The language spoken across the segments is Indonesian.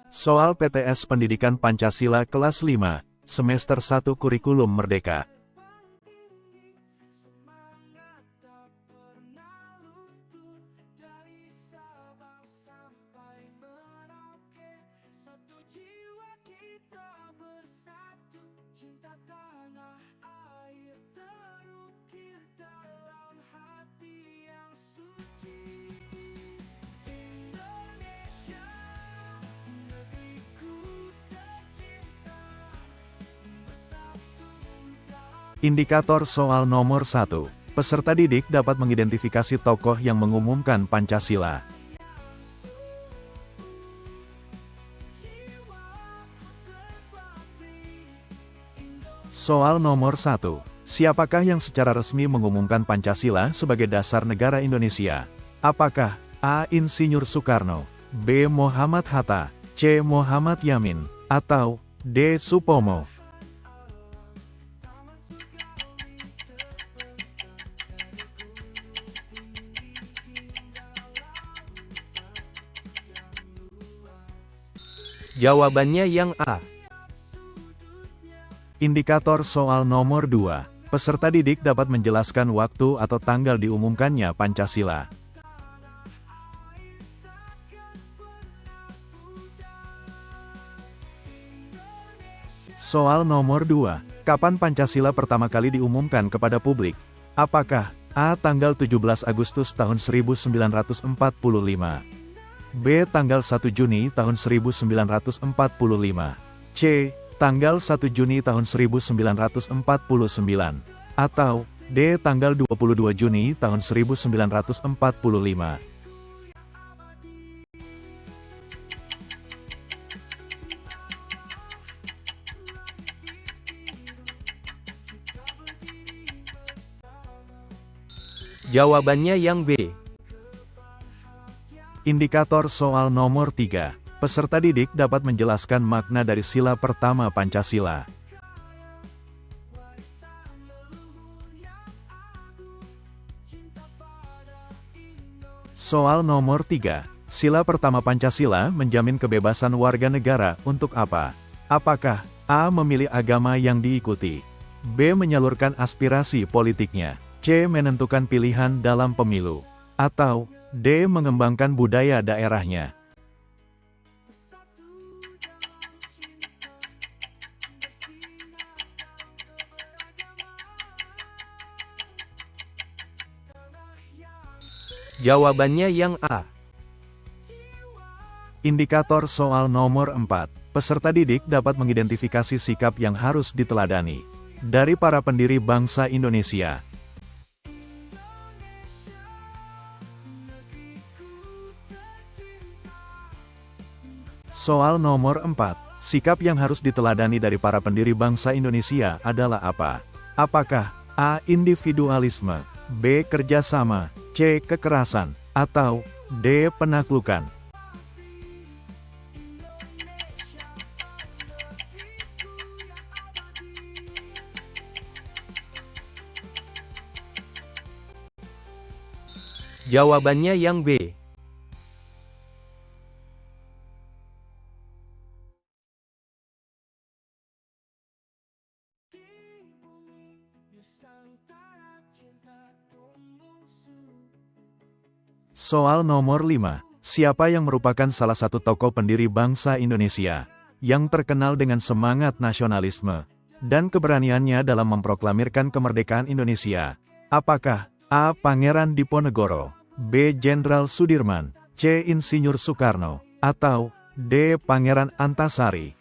Soal PTS Pendidikan Pancasila kelas 5, semester 1 Kurikulum Merdeka. Indikator soal nomor 1. Peserta didik dapat mengidentifikasi tokoh yang mengumumkan Pancasila. Soal nomor 1. Siapakah yang secara resmi mengumumkan Pancasila sebagai dasar negara Indonesia? Apakah A. Insinyur Soekarno, B. Muhammad Hatta, C. Muhammad Yamin, atau D. Supomo? Jawabannya yang A. Indikator soal nomor 2. Peserta didik dapat menjelaskan waktu atau tanggal diumumkannya Pancasila. Soal nomor 2. Kapan Pancasila pertama kali diumumkan kepada publik? Apakah A. Tanggal 17 Agustus tahun 1945, B. Tanggal 1 Juni tahun 1945, C. Tanggal 1 Juni tahun 1949, atau D. Tanggal 22 Juni tahun 1945. Jawabannya yang B. Indikator soal nomor 3. Peserta didik dapat menjelaskan makna dari sila pertama Pancasila. Soal nomor 3. Sila pertama Pancasila menjamin kebebasan warga negara untuk apa? Apakah A. Memilih agama yang diikuti, B. Menyalurkan aspirasi politiknya, C. Menentukan pilihan dalam pemilu, atau D. Mengembangkan budaya daerahnya? Jawabannya yang A. Indikator soal nomor 4. Peserta didik dapat mengidentifikasi sikap yang harus diteladani dari para pendiri bangsa Indonesia. Soal nomor 4. Sikap yang harus diteladani dari para pendiri bangsa Indonesia adalah apa? Apakah A. Individualisme, B. Kerjasama, C. Kekerasan, atau D. Penaklukan? Jawabannya yang B. Soal nomor 5. Siapa yang merupakan salah satu tokoh pendiri bangsa Indonesia yang terkenal dengan semangat nasionalisme dan keberaniannya dalam memproklamirkan kemerdekaan Indonesia? Apakah A. Pangeran Diponegoro, B. Jenderal Sudirman, C. Insinyur Soekarno, atau D. Pangeran Antasari?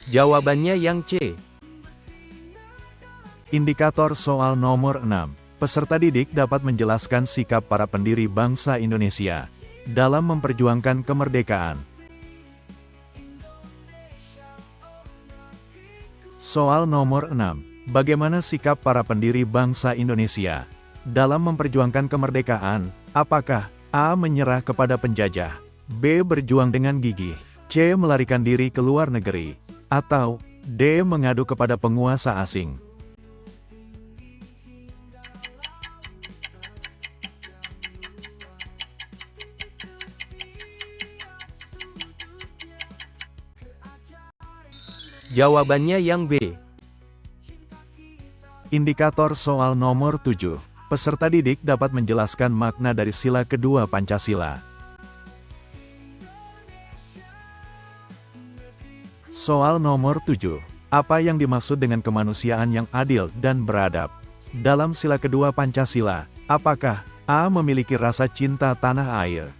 Jawabannya yang C. Indikator soal nomor 6. Peserta didik dapat menjelaskan sikap para pendiri bangsa Indonesia dalam memperjuangkan kemerdekaan. Soal nomor 6. Bagaimana sikap para pendiri bangsa Indonesia dalam memperjuangkan kemerdekaan? Apakah A. Menyerah kepada penjajah, B. Berjuang dengan gigih, C. Melarikan diri ke luar negeri, Atau D. Mengadu kepada penguasa asing. Jawabannya yang B. Indikator soal nomor 7. Peserta didik dapat menjelaskan makna dari sila kedua Pancasila. Soal nomor 7. Apa yang dimaksud dengan kemanusiaan yang adil dan beradab? Dalam sila kedua Pancasila, apakah A. Memiliki rasa cinta tanah air,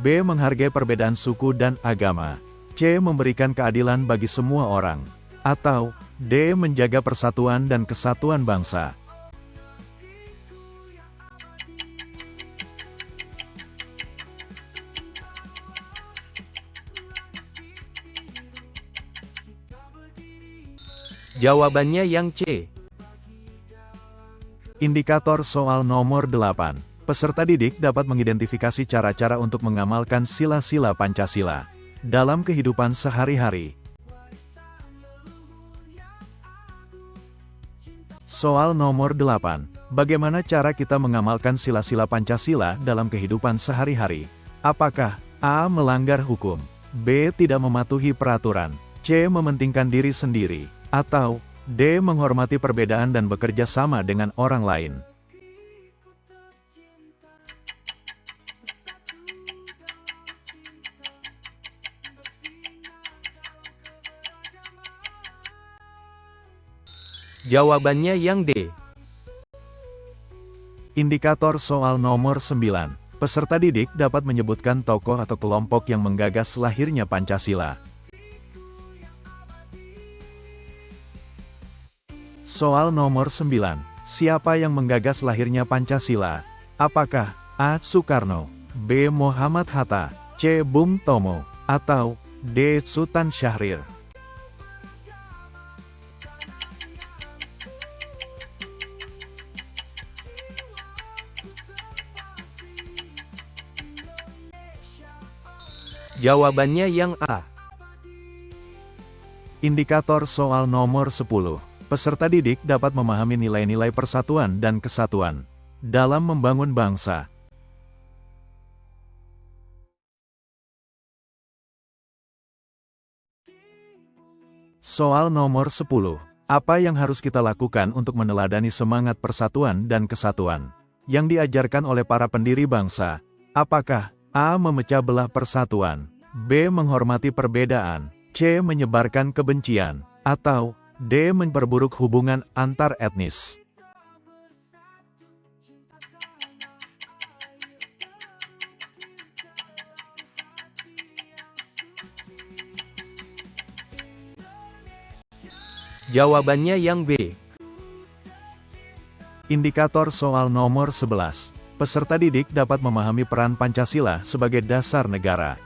B. Menghargai perbedaan suku dan agama, C. Memberikan keadilan bagi semua orang, atau D. Menjaga persatuan dan kesatuan bangsa? Jawabannya yang C. Indikator soal nomor 8. Peserta didik dapat mengidentifikasi cara-cara untuk mengamalkan sila-sila Pancasila dalam kehidupan sehari-hari. Soal nomor 8. Bagaimana cara kita mengamalkan sila-sila Pancasila dalam kehidupan sehari-hari? Apakah A. Melanggar hukum, B. Tidak mematuhi peraturan, C. Mementingkan diri sendiri, atau D. Menghormati perbedaan dan bekerja sama dengan orang lain? Jawabannya yang D. Indikator soal nomor 9. Peserta didik dapat menyebutkan tokoh atau kelompok yang menggagas lahirnya Pancasila. Soal nomor 9. Siapa yang menggagas lahirnya Pancasila? Apakah A. Soekarno, B. Muhammad Hatta, C. Bung Tomo, atau D. Sultan Syahrir? Jawabannya yang A. Indikator soal nomor 10. Peserta didik dapat memahami nilai-nilai persatuan dan kesatuan dalam membangun bangsa. Soal nomor 10. Apa yang harus kita lakukan untuk meneladani semangat persatuan dan kesatuan yang diajarkan oleh para pendiri bangsa? Apakah A. Memecah belah persatuan, B. Menghormati perbedaan, C. Menyebarkan kebencian, atau D. Memperburuk hubungan antar etnis? Jawabannya yang B. Indikator soal nomor 11. Peserta didik dapat memahami peran Pancasila sebagai dasar negara.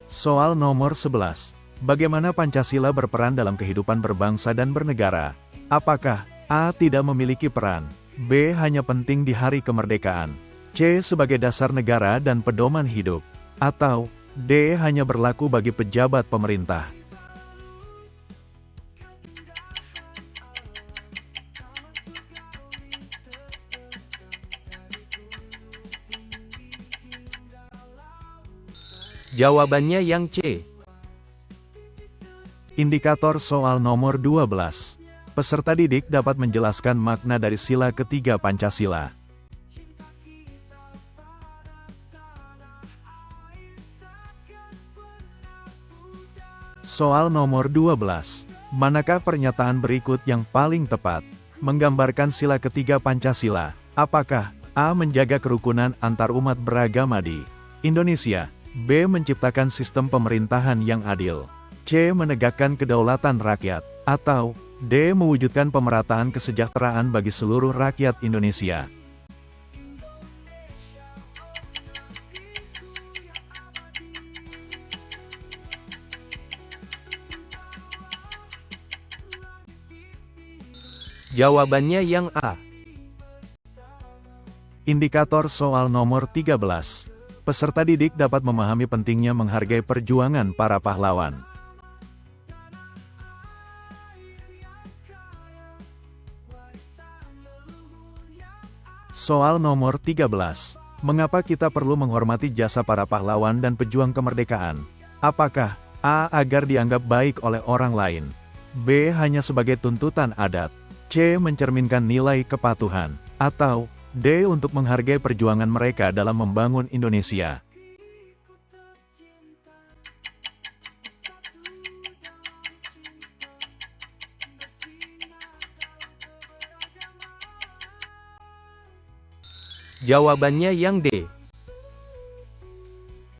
Soal nomor 11. Bagaimana Pancasila berperan dalam kehidupan berbangsa dan bernegara? Apakah A. Tidak memiliki peran, B. Hanya penting di hari kemerdekaan, C. Sebagai dasar negara dan pedoman hidup, atau D. Hanya berlaku bagi pejabat pemerintah? Jawabannya yang C. Indikator soal nomor 12. Peserta didik dapat menjelaskan makna dari sila ketiga Pancasila. Soal nomor 12. Manakah pernyataan berikut yang paling tepat menggambarkan sila ketiga Pancasila? Apakah A. Menjaga kerukunan antar umat beragama di Indonesia, B. Menciptakan sistem pemerintahan yang adil, C. Menegakkan kedaulatan rakyat, atau D. Mewujudkan pemerataan kesejahteraan bagi seluruh rakyat Indonesia? Jawabannya yang A. Indikator soal nomor 13. Peserta didik dapat memahami pentingnya menghargai perjuangan para pahlawan. Soal nomor 13. Mengapa kita perlu menghormati jasa para pahlawan dan pejuang kemerdekaan? Apakah A. Agar dianggap baik oleh orang lain, B. Hanya sebagai tuntutan adat, C. Mencerminkan nilai kepatuhan, atau D. Untuk menghargai perjuangan mereka dalam membangun Indonesia? Jawabannya yang D.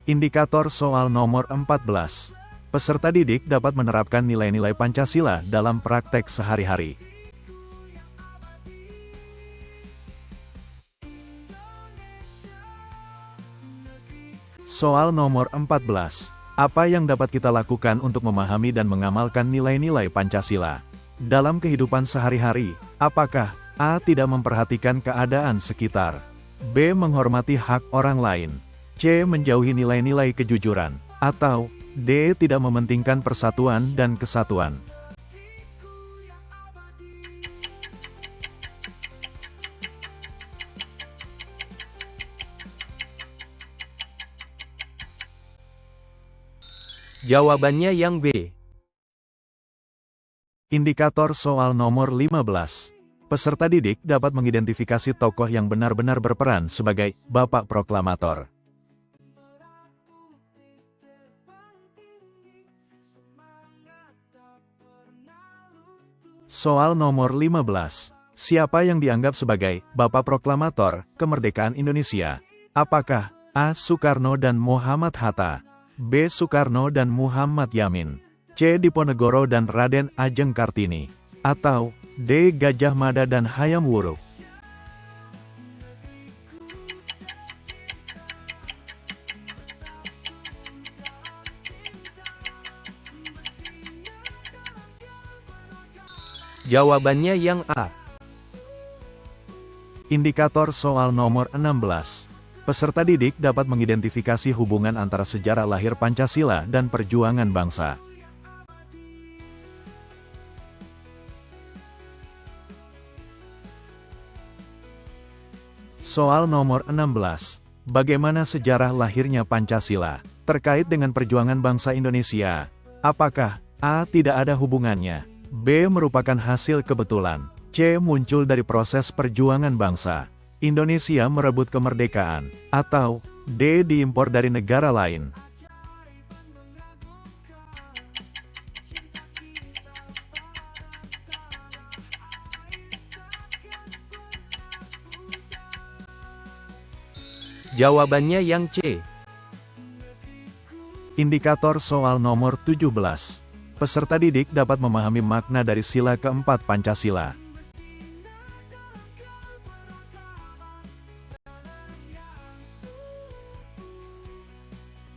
Indikator soal nomor 14. Peserta didik dapat menerapkan nilai-nilai Pancasila dalam praktek sehari-hari. Soal nomor 14. Apa yang dapat kita lakukan untuk memahami dan mengamalkan nilai-nilai Pancasila dalam kehidupan sehari-hari? Apakah A. Tidak memperhatikan keadaan sekitar, B. Menghormati hak orang lain, C. Menjauhi nilai-nilai kejujuran, atau D. Tidak mementingkan persatuan dan kesatuan? Jawabannya yang B. Indikator soal nomor 15. Peserta didik dapat mengidentifikasi tokoh yang benar-benar berperan sebagai Bapak Proklamator. Soal nomor 15. Siapa yang dianggap sebagai Bapak Proklamator kemerdekaan Indonesia? Apakah A. Soekarno dan Muhammad Hatta, B. Soekarno dan Muhammad Yamin, C. Diponegoro dan Raden Ajeng Kartini, atau D. Gajah Mada dan Hayam Wuruk? Jawabannya yang A. Indikator soal nomor 16. Peserta didik dapat mengidentifikasi hubungan antara sejarah lahir Pancasila dan perjuangan bangsa. Soal nomor 16. Bagaimana sejarah lahirnya Pancasila terkait dengan perjuangan bangsa Indonesia? Apakah A. Tidak ada hubungannya, B. Merupakan hasil kebetulan, C. Muncul dari proses perjuangan bangsa Indonesia merebut kemerdekaan, atau D. Diimpor dari negara lain? Jawabannya yang C. Indikator soal nomor 17. Peserta didik dapat memahami makna dari sila keempat Pancasila.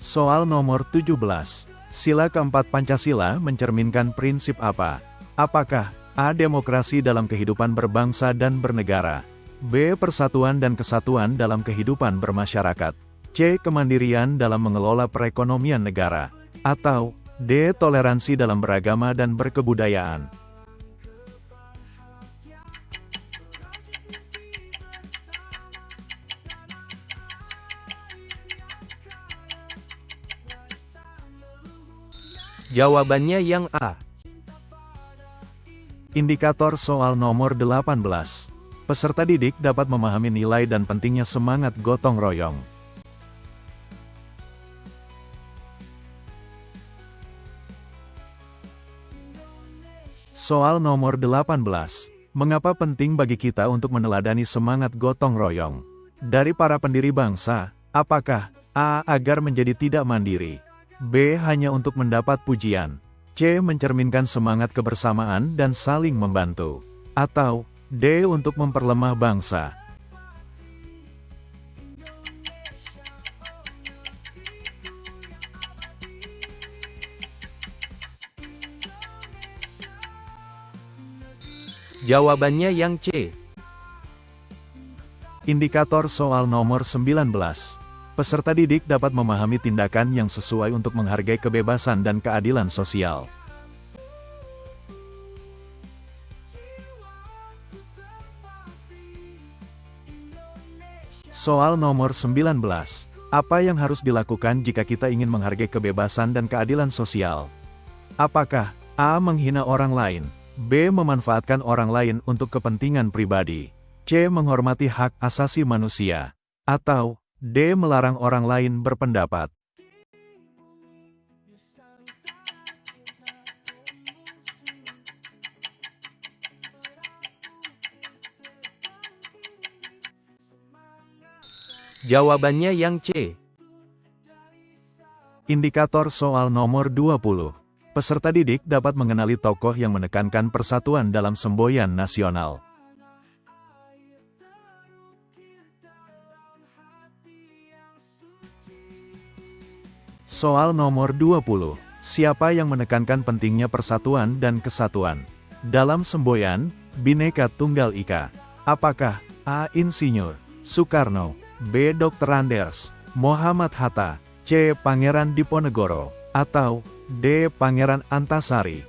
Soal nomor 17. Sila keempat Pancasila mencerminkan prinsip apa? Apakah A. Demokrasi dalam kehidupan berbangsa dan bernegara, B. Persatuan dan kesatuan dalam kehidupan bermasyarakat, C. Kemandirian dalam mengelola perekonomian negara, atau D. Toleransi dalam beragama dan berkebudayaan? Jawabannya yang A. Indikator soal nomor 18. Peserta didik dapat memahami nilai dan pentingnya semangat gotong royong. Soal nomor 18. Mengapa penting bagi kita untuk meneladani semangat gotong royong dari para pendiri bangsa? Apakah A. Agar menjadi tidak mandiri, B. Hanya untuk mendapat pujian, C. Mencerminkan semangat kebersamaan dan saling membantu, atau D. Untuk memperlemah bangsa? Jawabannya yang C. Indikator soal nomor 19. Peserta didik dapat memahami tindakan yang sesuai untuk menghargai kebebasan dan keadilan sosial. Soal nomor 19. Apa yang harus dilakukan jika kita ingin menghargai kebebasan dan keadilan sosial? Apakah A. Menghina orang lain, B. Memanfaatkan orang lain untuk kepentingan pribadi, C. Menghormati hak asasi manusia, atau D. Melarang orang lain berpendapat? Jawabannya yang C. Indikator soal nomor 20. Peserta didik dapat mengenali tokoh yang menekankan persatuan dalam semboyan nasional. Soal nomor 20. Siapa yang menekankan pentingnya persatuan dan kesatuan dalam semboyan Bhinneka Tunggal Ika? Apakah A. Insinyur Soekarno, B. Dr. Andes Muhammad Hatta, C. Pangeran Diponegoro, atau D. Pangeran Antasari?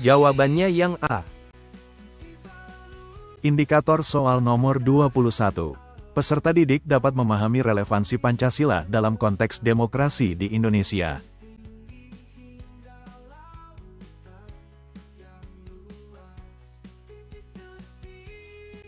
Jawabannya yang A. Indikator soal nomor 21. Peserta didik dapat memahami relevansi Pancasila dalam konteks demokrasi di Indonesia.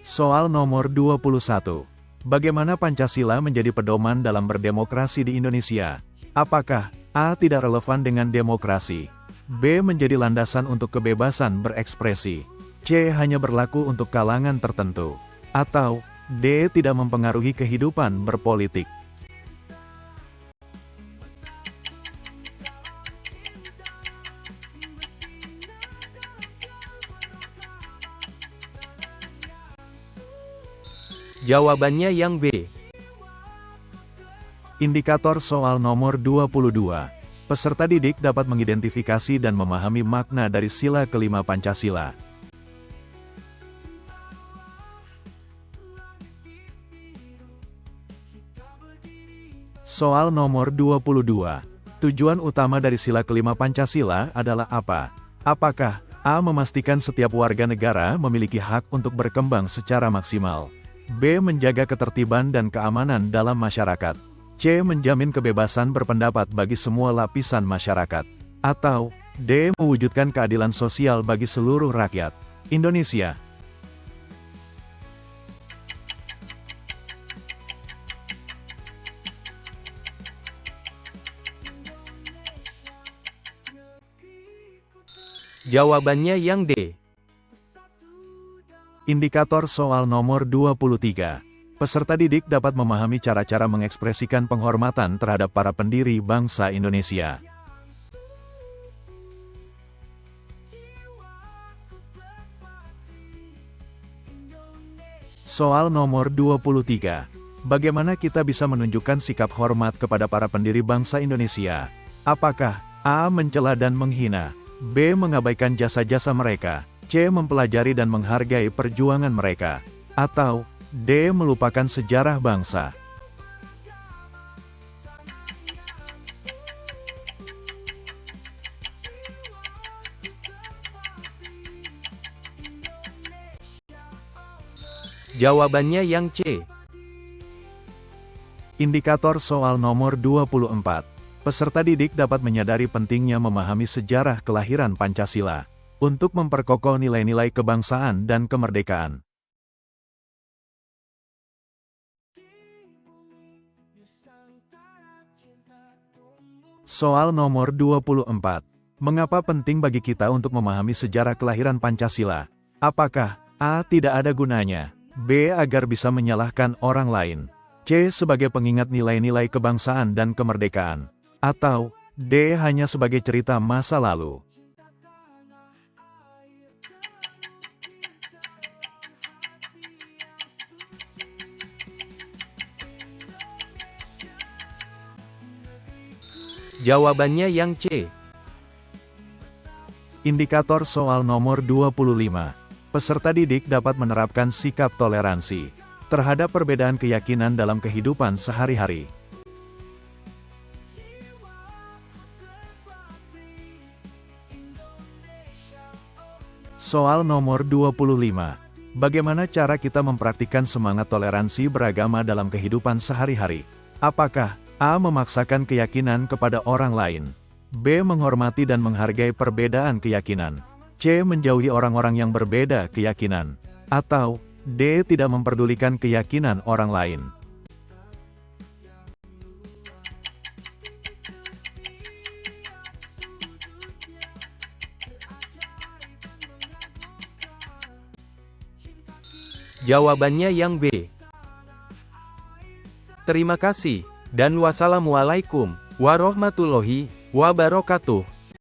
Soal nomor 21. Bagaimana Pancasila menjadi pedoman dalam berdemokrasi di Indonesia? Apakah A. Tidak relevan dengan demokrasi, B. Menjadi landasan untuk kebebasan berekspresi, C. Hanya berlaku untuk kalangan tertentu, atau D. Tidak mempengaruhi kehidupan berpolitik? Jawabannya yang B. Indikator soal nomor 22. Peserta didik dapat mengidentifikasi dan memahami makna dari sila kelima Pancasila. Soal nomor 22. Tujuan utama dari sila kelima Pancasila adalah apa? Apakah A. Memastikan setiap warga negara memiliki hak untuk berkembang secara maksimal, B. Menjaga ketertiban dan keamanan dalam masyarakat, C. Menjamin kebebasan berpendapat bagi semua lapisan masyarakat, atau D. Mewujudkan keadilan sosial bagi seluruh rakyat Indonesia? Jawabannya yang D. Indikator soal nomor 23. Peserta didik dapat memahami cara-cara mengekspresikan penghormatan terhadap para pendiri bangsa Indonesia. Soal nomor 23. Bagaimana kita bisa menunjukkan sikap hormat kepada para pendiri bangsa Indonesia? Apakah A. Mencela dan menghina, B. Mengabaikan jasa-jasa mereka, C. Mempelajari dan menghargai perjuangan mereka, atau D. Melupakan sejarah bangsa? Jawabannya yang C. Indikator soal nomor 24. Peserta didik dapat menyadari pentingnya memahami sejarah kelahiran Pancasila untuk memperkokoh nilai-nilai kebangsaan dan kemerdekaan. Soal nomor 24. Mengapa penting bagi kita untuk memahami sejarah kelahiran Pancasila? Apakah A. Tidak ada gunanya, B. Agar bisa menyalahkan orang lain, C. Sebagai pengingat nilai-nilai kebangsaan dan kemerdekaan, atau D. Hanya sebagai cerita masa lalu? Jawabannya yang C. Indikator soal nomor 25. Peserta didik dapat menerapkan sikap toleransi terhadap perbedaan keyakinan dalam kehidupan sehari-hari. Soal nomor 25. Bagaimana cara kita mempraktikkan semangat toleransi beragama dalam kehidupan sehari-hari? Apakah A. Memaksakan keyakinan kepada orang lain, B. Menghormati dan menghargai perbedaan keyakinan, C. Menjauhi orang-orang yang berbeda keyakinan, atau D. Tidak memperdulikan keyakinan orang lain? Jawabannya yang B. Terima kasih, dan wassalamualaikum warahmatullahi wabarakatuh.